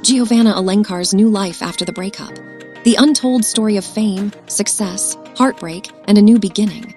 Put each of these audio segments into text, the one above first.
Geovanna Alencar's new life after the breakup. The untold story of fame, success, heartbreak, and a new beginning.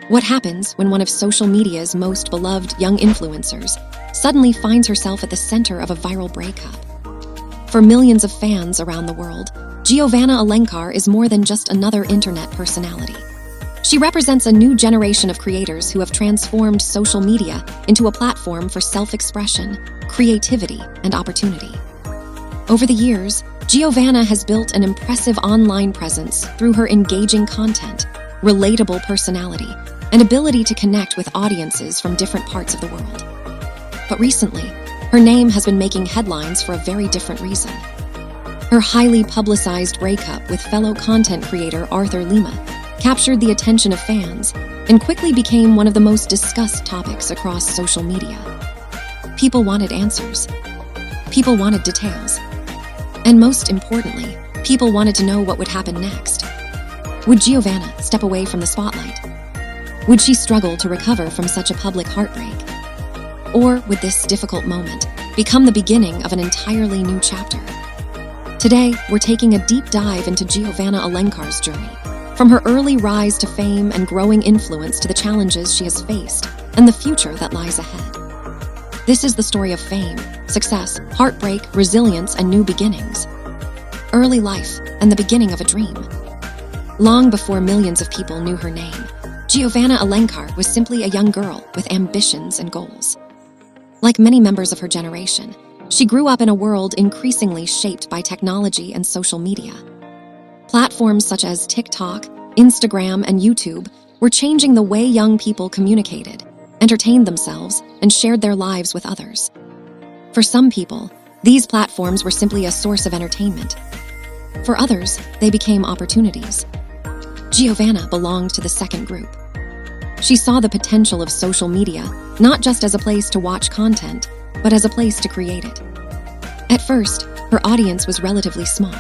What happens when one of social media's most beloved young influencers suddenly finds herself at the center of a viral breakup? For millions of fans around the world, Geovanna Alencar is more than just another internet personality. She represents a new generation of creators who have transformed social media into a platform for self-expression, creativity, and opportunity. Over the years, Geovanna has built an impressive online presence through her engaging content, relatable personality, and ability to connect with audiences from different parts of the world. But recently, her name has been making headlines for a very different reason. Her highly publicized breakup with fellow content creator Arthur Lima captured the attention of fans and quickly became one of the most discussed topics across social media. People wanted answers. People wanted details. And most importantly, people wanted to know what would happen next. Would Geovanna step away from the spotlight? Would she struggle to recover from such a public heartbreak? Or would this difficult moment become the beginning of an entirely new chapter? Today, we're taking a deep dive into Geovanna Alencar's journey, from her early rise to fame and growing influence to the challenges she has faced and the future that lies ahead. This is the story of fame, success, heartbreak, resilience, and new beginnings. Early life and the beginning of a dream. Long before millions of people knew her name, Geovanna Alencar was simply a young girl with ambitions and goals. Like many members of her generation, she grew up in a world increasingly shaped by technology and social media. Platforms such as TikTok, Instagram, and YouTube were changing the way young people communicated, entertained themselves, and shared their lives with others. For some people, these platforms were simply a source of entertainment. For others, they became opportunities. Geovanna belonged to the second group. She saw the potential of social media not just as a place to watch content, but as a place to create it. At first, her audience was relatively small.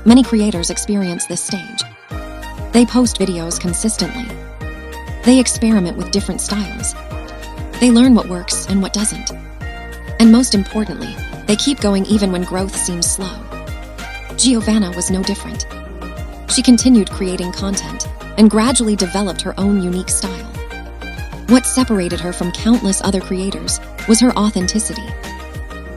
Many creators experience this stage. They post videos consistently. They experiment with different styles. They learn what works and what doesn't. And most importantly, they keep going even when growth seems slow. Geovanna was no different. She continued creating content and gradually developed her own unique style. What separated her from countless other creators was her authenticity.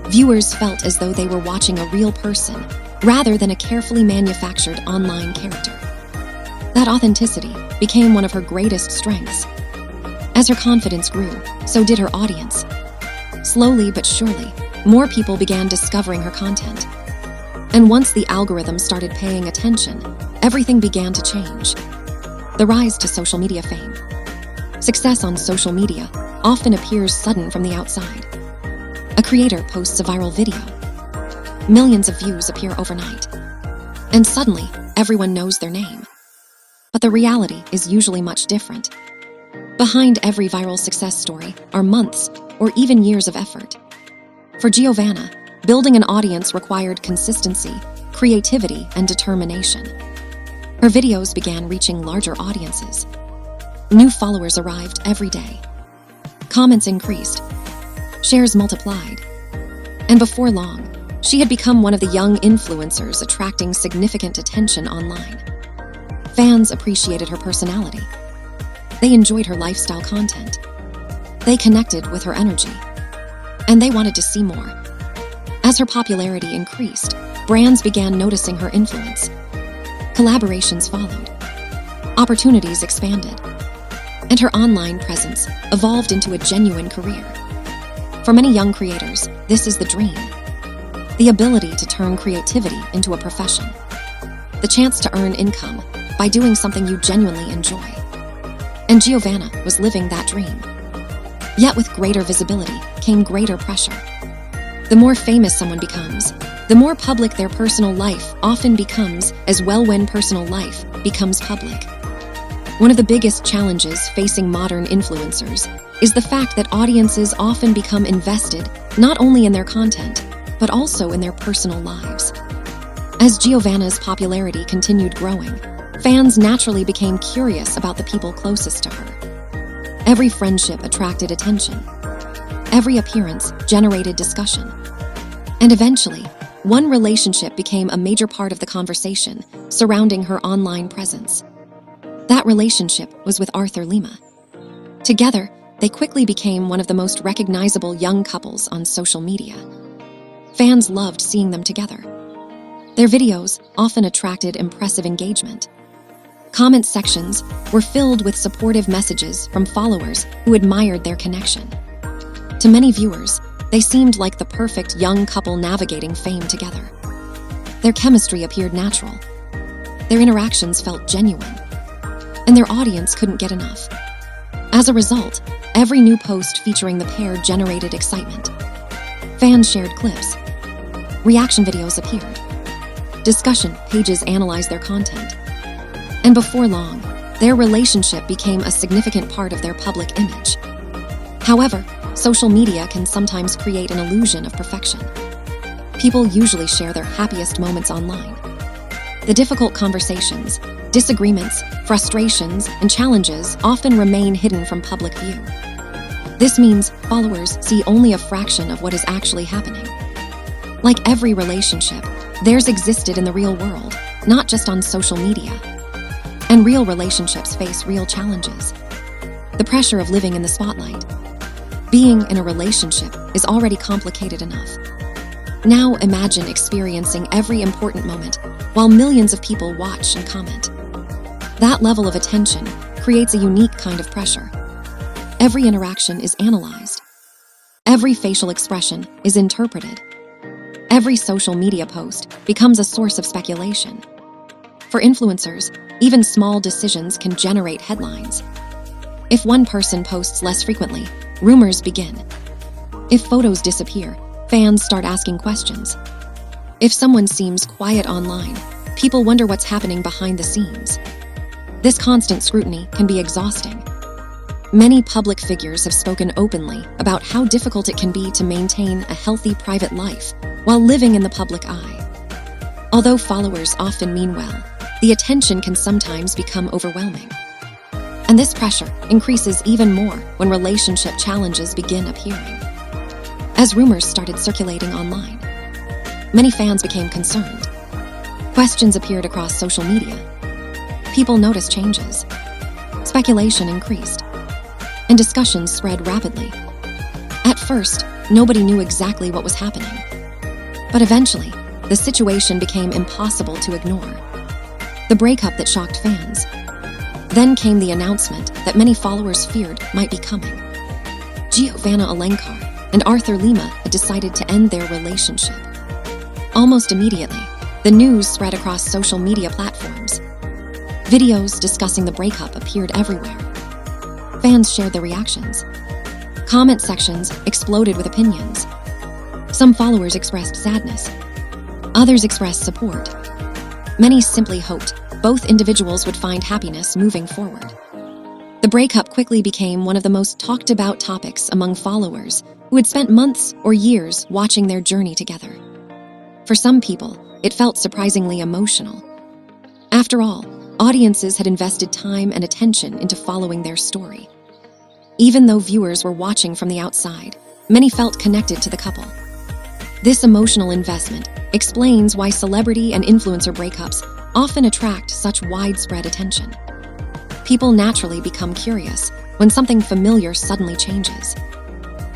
Viewers felt as though they were watching a real person rather than a carefully manufactured online character. That authenticity became one of her greatest strengths. As her confidence grew, so did her audience. Slowly but surely, more people began discovering her content. And once the algorithm started paying attention, everything began to change. The rise to social media fame. Success on social media often appears sudden from the outside. A creator posts a viral video. Millions of views appear overnight. And suddenly, everyone knows their name. But the reality is usually much different. Behind every viral success story are months or even years of effort. For Geovanna, building an audience required consistency, creativity, and determination. Her videos began reaching larger audiences. New followers arrived every day. Comments increased. Shares multiplied. And before long, she had become one of the young influencers attracting significant attention online. Fans appreciated her personality. They enjoyed her lifestyle content. They connected with her energy. And they wanted to see more. As her popularity increased, brands began noticing her influence. Collaborations followed. Opportunities expanded. And her online presence evolved into a genuine career. For many young creators, this is the dream. The ability to turn creativity into a profession. The chance to earn income by doing something you genuinely enjoy. And Geovanna was living that dream. Yet with greater visibility came greater pressure. The more famous someone becomes, the more public their personal life often becomes, as well when personal life becomes public. One of the biggest challenges facing modern influencers is the fact that audiences often become invested not only in their content, but also in their personal lives. As Geovanna's popularity continued growing, fans naturally became curious about the people closest to her. Every friendship attracted attention. Every appearance generated discussion. And eventually, one relationship became a major part of the conversation surrounding her online presence. That relationship was with Arthur Lima. Together, they quickly became one of the most recognizable young couples on social media. Fans loved seeing them together. Their videos often attracted impressive engagement. Comment sections were filled with supportive messages from followers who admired their connection. To many viewers, they seemed like the perfect young couple navigating fame together. Their chemistry appeared natural. Their interactions felt genuine. And their audience couldn't get enough. As a result, every new post featuring the pair generated excitement. Fans shared clips. Reaction videos appeared. Discussion pages analyzed their content. And before long, their relationship became a significant part of their public image. However, social media can sometimes create an illusion of perfection. People usually share their happiest moments online. The difficult conversations, disagreements, frustrations, and challenges often remain hidden from public view. This means followers see only a fraction of what is actually happening. Like every relationship, theirs existed in the real world, not just on social media. And real relationships face real challenges. The pressure of living in the spotlight. Being in a relationship is already complicated enough. Now imagine experiencing every important moment while millions of people watch and comment. That level of attention creates a unique kind of pressure. Every interaction is analyzed. Every facial expression is interpreted. Every social media post becomes a source of speculation. For influencers, even small decisions can generate headlines. If one person posts less frequently, rumors begin. If photos disappear, fans start asking questions. If someone seems quiet online, people wonder what's happening behind the scenes. This constant scrutiny can be exhausting. Many public figures have spoken openly about how difficult it can be to maintain a healthy private life while living in the public eye. Although followers often mean well, the attention can sometimes become overwhelming. And this pressure increases even more when relationship challenges begin appearing. As rumors started circulating online, many fans became concerned. Questions appeared across social media. People noticed changes. Speculation increased. And discussions spread rapidly. At first, nobody knew exactly what was happening. But eventually, the situation became impossible to ignore. The breakup that shocked fans. Then came the announcement that many followers feared might be coming. Geovanna Alencar and Arthur Lima had decided to end their relationship. Almost immediately, the news spread across social media platforms. Videos discussing the breakup appeared everywhere. Fans shared their reactions. Comment sections exploded with opinions. Some followers expressed sadness. Others expressed support. Many simply hoped both individuals would find happiness moving forward. The breakup quickly became one of the most talked about topics among followers who had spent months or years watching their journey together. For some people, it felt surprisingly emotional. After all, audiences had invested time and attention into following their story. Even though viewers were watching from the outside, many felt connected to the couple. This emotional investment explains why celebrity and influencer breakups often attract such widespread attention. People naturally become curious when something familiar suddenly changes.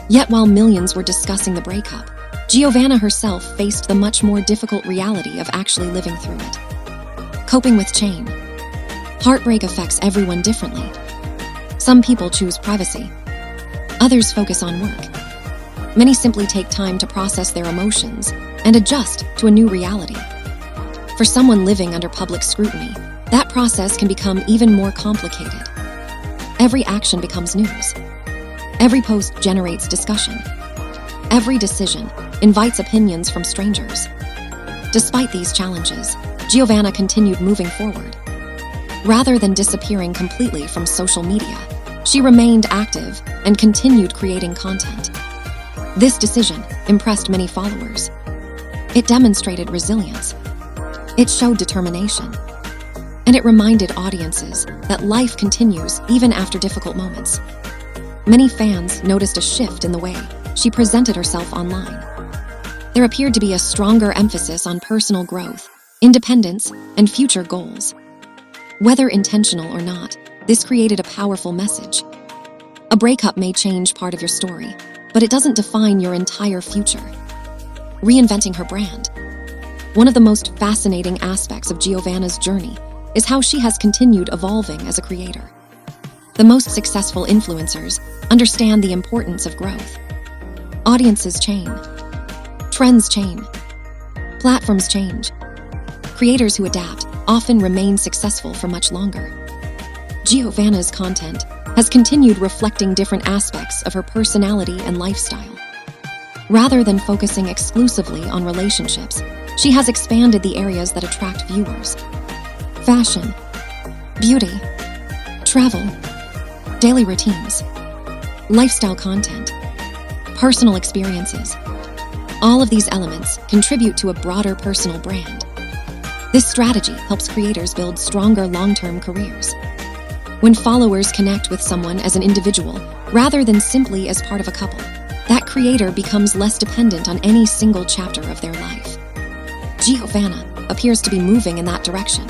Yet while millions were discussing the breakup, Geovanna herself faced the much more difficult reality of actually living through it. Coping with change. Heartbreak affects everyone differently. Some people choose privacy. Others focus on work. Many simply take time to process their emotions and adjust to a new reality. For someone living under public scrutiny, that process can become even more complicated. Every action becomes news. Every post generates discussion. Every decision invites opinions from strangers. Despite these challenges, Geovanna continued moving forward. Rather than disappearing completely from social media, she remained active and continued creating content. This decision impressed many followers. It demonstrated resilience. It showed determination. And it reminded audiences that life continues even after difficult moments. Many fans noticed a shift in the way she presented herself online. there appeared to be a stronger emphasis on personal growth, independence, and future goals. Whether intentional or not, this created a powerful message. A breakup may change part of your story, but it doesn't define your entire future. Reinventing her brand. One of the most fascinating aspects of Geovanna's journey is how she has continued evolving as a creator. The most successful influencers understand the importance of growth. Audiences change. Trends change. Platforms change. Creators who adapt often remain successful for much longer. Geovanna's content has continued reflecting different aspects of her personality and lifestyle. Rather than focusing exclusively on relationships, she has expanded the areas that attract viewers. Fashion, beauty, travel, daily routines, lifestyle content, personal experiences. All of these elements contribute to a broader personal brand. This strategy helps creators build stronger long-term careers. When followers connect with someone as an individual, rather than simply as part of a couple, that creator becomes less dependent on any single chapter of their life. Geovanna appears to be moving in that direction.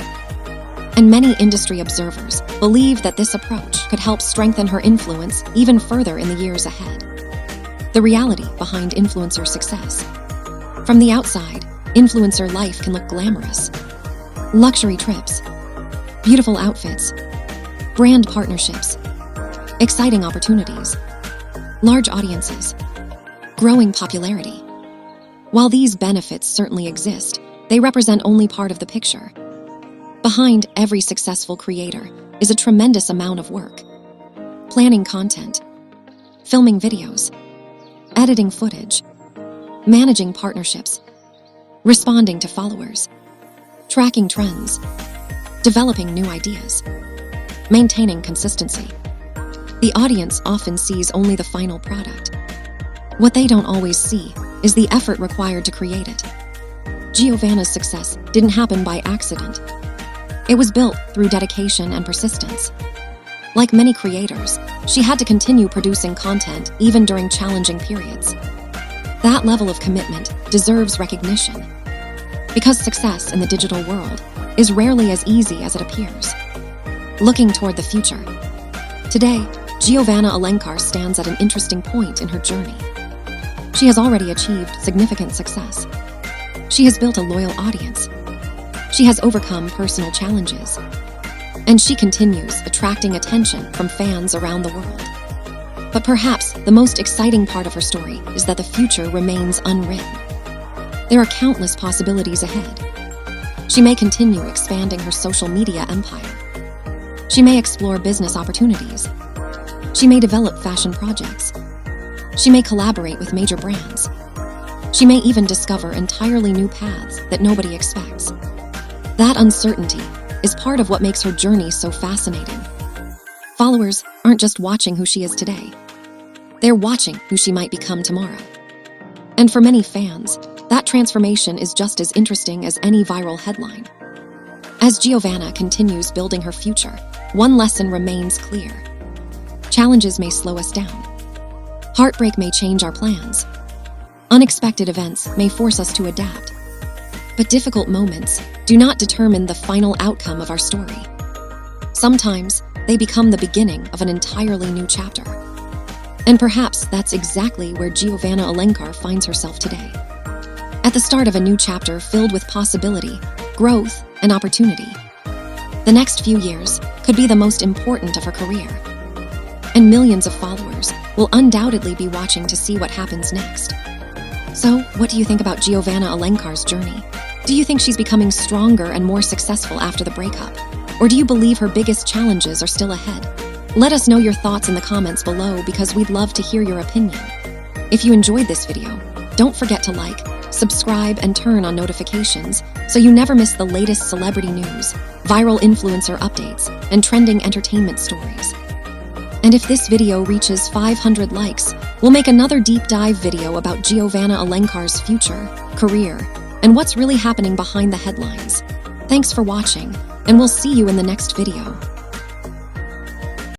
And many industry observers believe that this approach could help strengthen her influence even further in the years ahead. The reality behind influencer success. From the outside, influencer life can look glamorous. Luxury trips, beautiful outfits, brand partnerships, exciting opportunities, large audiences, growing popularity. While these benefits certainly exist, they represent only part of the picture. Behind every successful creator is a tremendous amount of work. Planning content, filming videos, editing footage, managing partnerships, responding to followers, tracking trends, developing new ideas, maintaining consistency. The audience often sees only the final product. What they don't always see is the effort required to create it. Geovanna's success didn't happen by accident. It was built through dedication and persistence. Like many creators, she had to continue producing content even during challenging periods. That level of commitment deserves recognition, because success in the digital world is rarely as easy as it appears. Looking toward the future. Today, Geovanna Alencar stands at an interesting point in her journey. She has already achieved significant success. She has built a loyal audience. She has overcome personal challenges. And she continues attracting attention from fans around the world. But perhaps the most exciting part of her story is that the future remains unwritten. There are countless possibilities ahead. She may continue expanding her social media empire. She may explore business opportunities. She may develop fashion projects. She may collaborate with major brands. She may even discover entirely new paths that nobody expects. That uncertainty is part of what makes her journey so fascinating. Followers aren't just watching who she is today. They're watching who she might become tomorrow. And for many fans, that transformation is just as interesting as any viral headline. As Geovanna continues building her future, one lesson remains clear. Challenges may slow us down. Heartbreak may change our plans. Unexpected events may force us to adapt. But difficult moments do not determine the final outcome of our story. Sometimes they become the beginning of an entirely new chapter. And perhaps that's exactly where Geovanna Alencar finds herself today. At the start of a new chapter filled with possibility, growth, and opportunity. The next few years could be the most important of her career. And millions of followers will undoubtedly be watching to see what happens next. So, what do you think about Geovanna Alencar's journey? Do you think she's becoming stronger and more successful after the breakup? Or do you believe her biggest challenges are still ahead? Let us know your thoughts in the comments below because we'd love to hear your opinion. If you enjoyed this video, don't forget to like, subscribe, and turn on notifications so you never miss the latest celebrity news, viral influencer updates, and trending entertainment stories. And if this video reaches 500 likes, we'll make another deep dive video about Geovanna Alencar's future, career, and what's really happening behind the headlines. Thanks for watching, and we'll see you in the next video.